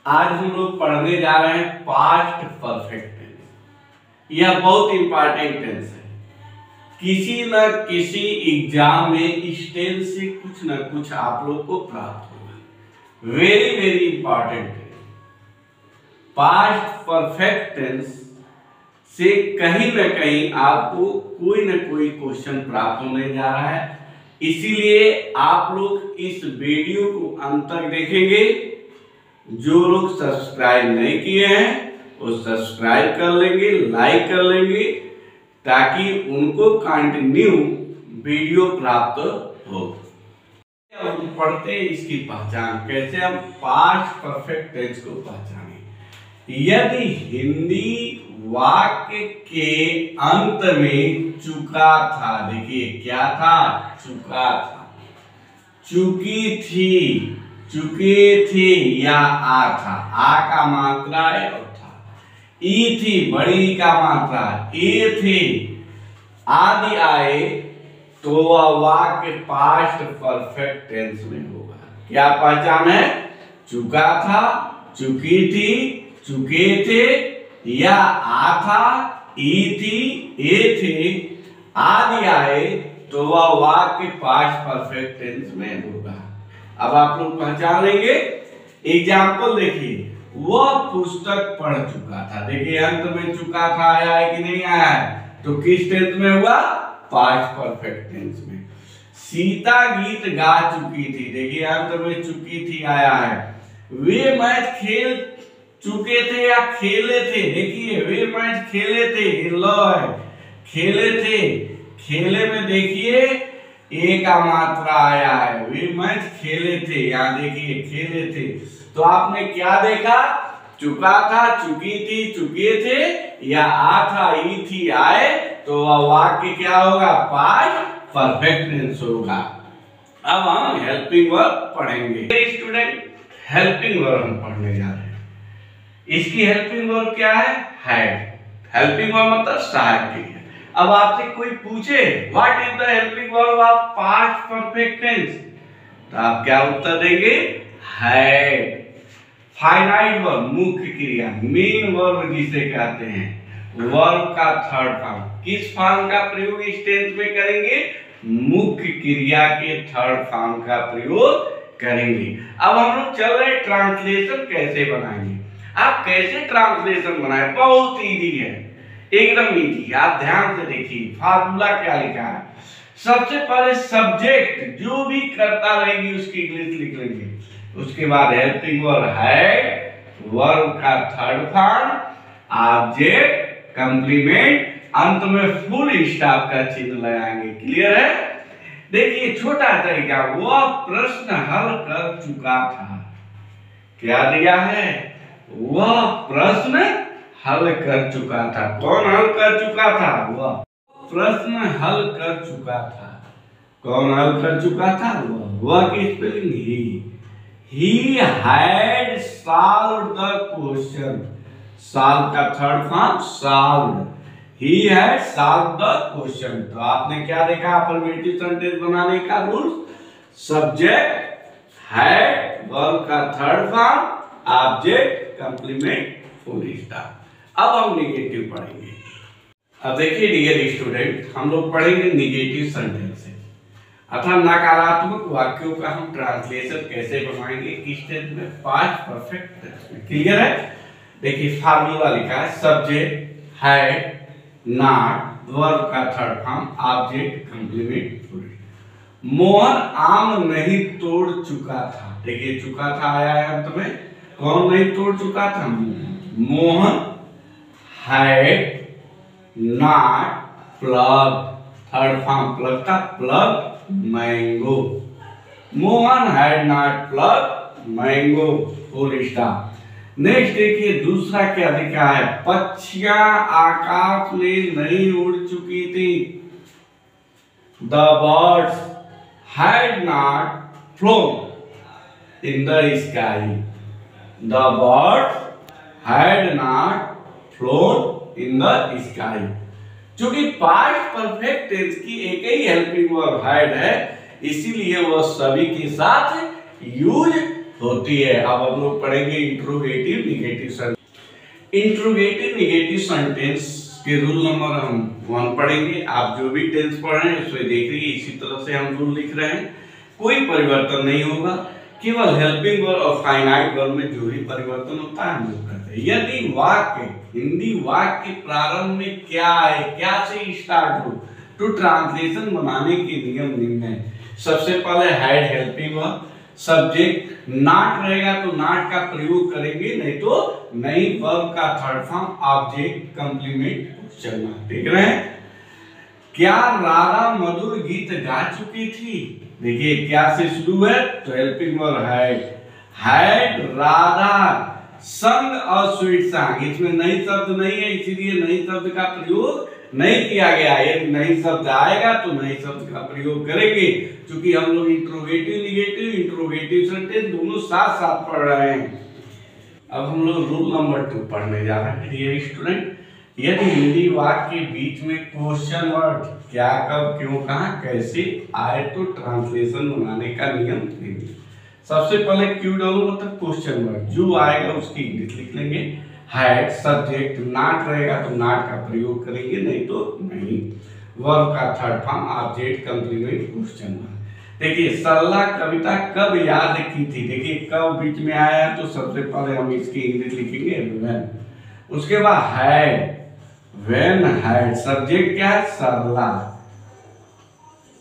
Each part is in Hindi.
आज हम लोग पढ़ने जा रहे हैं पास्ट परफेक्ट टेंस। यह बहुत इंपॉर्टेंट टेंस है। किसी न किसी एग्जाम में इस टेंस से कुछ न कुछ आप लोग को प्राप्त होगा। वेरी वेरी इंपॉर्टेंट है। पास्ट परफेक्ट टेंस से कहीं न कहीं आपको कोई न कोई क्वेश्चन प्राप्त होने जा रहा है। इसीलिए आप लोग इस वीडियो को अंत तक देखेंगे। जो लोग सब्सक्राइब नहीं किए हैं वो सब्सक्राइब कर लेंगे, लाइक कर लेंगे, ताकि उनको कंटिन्यू वीडियो प्राप्त हो। हम पढ़ते हैं इसकी पहचान कैसे, हम पास्ट परफेक्ट टेंस को पहचानें। यदि हिंदी वाक्य के अंत में चुका था, देखिए क्या था, चुका था, चुकी थी, चुके थे या आ था, आ का मात्रा है और था, ई थी बड़ी का मात्रा, ए थे आदि आए तो वह वाक्य पास्ट परफेक्ट टेंस में होगा। क्या पहचान है? चुका था, चुकी थी, चुके थे या आ था, ई थी, ए थे आदि आए तो वह वाक्य पास्ट परफेक्ट टेंस में होगा। अब आप लोग पहचान लेंगे। एग्जाम्पल देखिए, वह पुस्तक पढ़ चुका था, देखिए अंत में चुका था आया है कि नहीं आया है, तो किस टेंस में हुआ? पास्ट परफेक्ट टेंस में। सीता गीत गा चुकी थी, देखिए अंत में चुकी थी आया है। वे मैच खेल चुके थे या खेले थे, देखिए वे मैच खेले थे, खेले थे, खेले में देखिए ए का मात्रा आया है। वे मैच खेले थे, यहाँ देखिए खेले थे, तो आपने क्या देखा? चुका था, चुकी थी, चुके थे या आ था, ई थी, आए, तो वह वाक्य क्या होगा? पास्ट परफेक्ट टेंस होगा। अब हम हेल्पिंग वर्ब पढ़ेंगे। स्टूडेंट, हेल्पिंग वर्ब हम पढ़ने जा रहे हैं। इसकी हेल्पिंग वर्ब क्या है? हेल्पिंग वर्ब मतलब सहायक। अब आपसे कोई पूछे what is the helping verb of past perfect tense, तो आप क्या उत्तर देंगे? हैड। फाइनाइट वर्ब मुख्य क्रिया, मेन वर्ब जिसे कहते हैं, वर्ब का थर्ड फॉर्म। किस फॉर्म का प्रयोग इस टेंस में करेंगे? मुख्य क्रिया के थर्ड फॉर्म का प्रयोग करेंगे। अब हम लोग चल रहे ट्रांसलेशन कैसे बनाएंगे। आप कैसे ट्रांसलेशन बनाए? बहुत इजी है, एकदम इजी। आप ध्यान से देखिए, फार्मूला क्या लिखा है। सबसे पहले सब्जेक्ट जो भी करता रहेंगे उसकी इंग्लिश लिख लेंगे। उसके बाद हेल्पिंग वर्ब है, वर्ब का थर्ड फॉर्म, ऑब्जेक्ट, कंप्लीमेंट, अंत में फुल स्टॉप का चिन्ह लगाएंगे। क्लियर है? देखिए छोटा तरीका, वह प्रश्न हल कर चुका था। क्या दिया है? वह प्रश्न हल कर चुका था। कौन हल कर चुका था? वह प्रश्न हल कर चुका था। कौन हल कर चुका था? वह की spelling he had solved the question. Solve का third form solved. He had solved the question. तो आपने क्या देखा? अफर्मेटिव सेंटेंस बनाने का रूल, सब्जेक्ट हैड, वर्ब का third form, object, complement, full stop. अब हम निगेटिव पढ़ेंगे। अब देखिए डियर स्टूडेंट, हम लोग पढ़ेंगे निगेटिव सेंटेंस अर्थात नकारात्मक वाक्यों का हम ट्रांसलेशन कैसे बनाएंगे किस टेंस में? पास्ट परफेक्ट टेंस में। क्लियर है? देखिए फार्मूला लिखा है, सब्जेक्ट हैड, नॉट, वर्ब का third form, object, complement, full. Mohan आम नहीं तोड़ चुका था, देखिए चुका था आया है अंत में। कौन नहीं तोड़ चुका था? Mohan had not plug, third form plug था, plug mango. Mohan had not plug mango, full stop. Next देखिए दूसरा क्या लिखा है, पक्षियां आकाश में नहीं उड़ चुकी थी। The birds had not flown in the sky. The birds had not flown in the sky. क्योंकि पास्ट परफेक्ट टेंस की एक ही हेल्पिंग वर्ब हैड है, इसीलिए वह सभी के साथ यूज होती है। अब हम लोग पढ़ेंगे interrogative negative sentence. Interrogative negative sentence के रूल नंबर हम 1 पढ़ेंगे। आप जो भी टेंस पढ़ रहे हैं उसमें देखिए, इसी तरह से हम रूल लिख रहे हैं, कोई परिवर्तन नहीं होगा, केवल हेल्पिंग वर्ब और फाइनाइट वर्ब में जो भी परिवर्तन होता है हम लोग करते हैं। यदि वाक्य हिंदी वाक्य प्रारंभ में क्या है, क्या से स्टार्ट हो, तो ट्रांसलेशन बनाने के नियम निम्न है। सबसे पहले had helping verb, subject not रहेगा तो नॉट का प्रयोग करेंगे, नहीं तो नहीं। वर्ब का third form object complement question mark. देख रहे हैं, क्या राधा मधुर गीत गा चुकी थी। देखिए क्या से शुरू है, तो हेल्पिंग वर्ब हैड राधा संग अ स्वीट सॉन्ग। इसमें नई शब्द नहीं है, इसीलिए नई शब्द का प्रयोग नहीं किया गया। यदि नई शब्द आएगा तो नई शब्द का प्रयोग करेंगे, क्योंकि हम लोग इंट्रोगेटिव सेंटेंस दोनों साथ साथ पढ़ रहे हैं। अब हम लोग रूल नंबर 2 पढ़ने जा रहे हैं। डियर स्टूडेंट, यदि हिंदी वाक्य के बीच में क्वेश्चन वर्ड क्या, कब, क्यों, कहां, कैसे आए तो ट्रांसलेशन बनाने का नियम देंगे। सबसे पहले क्यू डालो मतलब क्वेश्चन वर्ड, जो आएगा उसकी इंग्लिश लिख लेंगे। हैड सब्जेक्ट नॉट रहेगा तो नॉट का प्रयोग करेंगे, नहीं तो नहीं। वर्ब का third form object complement question word. देखिए सरला कविता कब याद की थी। देखिए कब बीच में आया तो सबसे पहले हम इसकी इंग्लिश लिखेंगे व्हेन। उसके बाद हैड, व्हेन हैड, सब्जेक्ट क्या है सरला,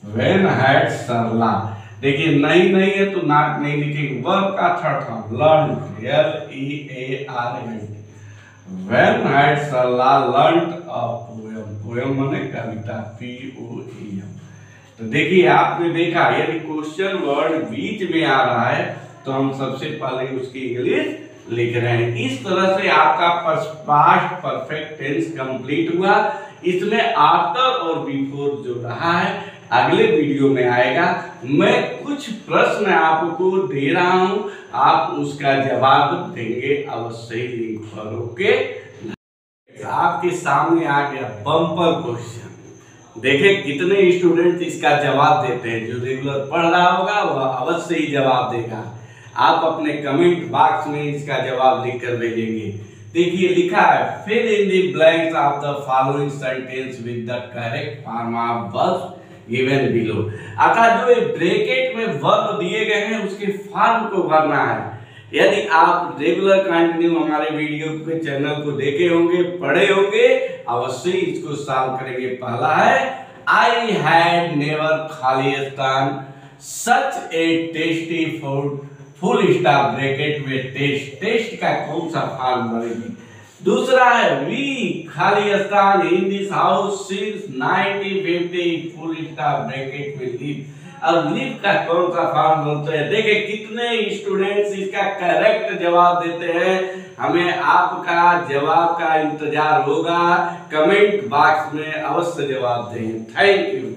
व्हेन हैड सरला। देखिए नहीं है तो नॉट नहीं लिखेंगे। वर्ब का third form learn, LEARN, when had Sarla learn a poem, poem माने कविता, POEM। तो देखिए आपने देखा, यदि क्वेश्चन वर्ड बीच में आ रहा है तो हम सबसे पहले उसकी इंग्लिश लिख रहे हैं। इस तरह से आपका पास्ट परफेक्ट टेंस कंप्लीट हुआ। इसमें आफ्टर और बिफोर जो रहा है अगले वीडियो में आएगा। मैं कुछ प्रश्न आपको दे रहा हूं, आप उसका जवाब देंगे अवश्य ही लिंक पर। ओके, आपके सामने आ गया बम्पर क्वेश्चन। देखें कितने स्टूडेंट इसका जवाब देते हैं। जो रेगुलर पढ़ रहा होगा वह अवश्य ही जवाब देगा। आप अपने कमेंट बॉक्स में इसका जवाब लिखकर भेजेंगे। देखिए लिखा है, fill in the blanks of the following sentence with the correct form of verb given below. अर्थात जो ब्रैकेट में वर्ब दिए गए हैं उसके फॉर्म को भरना है। यदि आप रेगुलर कंटिन्यू हमारे वीडियो के चैनल को देखे होंगे, पढ़े होंगे, अवश्य इसको सॉल्व करेंगे। पहला है, आई हैड नेवर खालिस्तान such a tasty food, full stop bracket में टेस्ट, टेस्ट का कौन सा फॉर्म बनेगी। दूसरा है, वी खालिस्तान in this house since 1950, full stop bracket में लिव। अब लिव का कौन सा फॉर्म बोलते हैं। देखिए कितने स्टूडेंट्स इसका करेक्ट जवाब देते हैं। हमें आपका जवाब का इंतजार होगा। कमेंट बॉक्स में अवश्य जवाब दें। Thank you.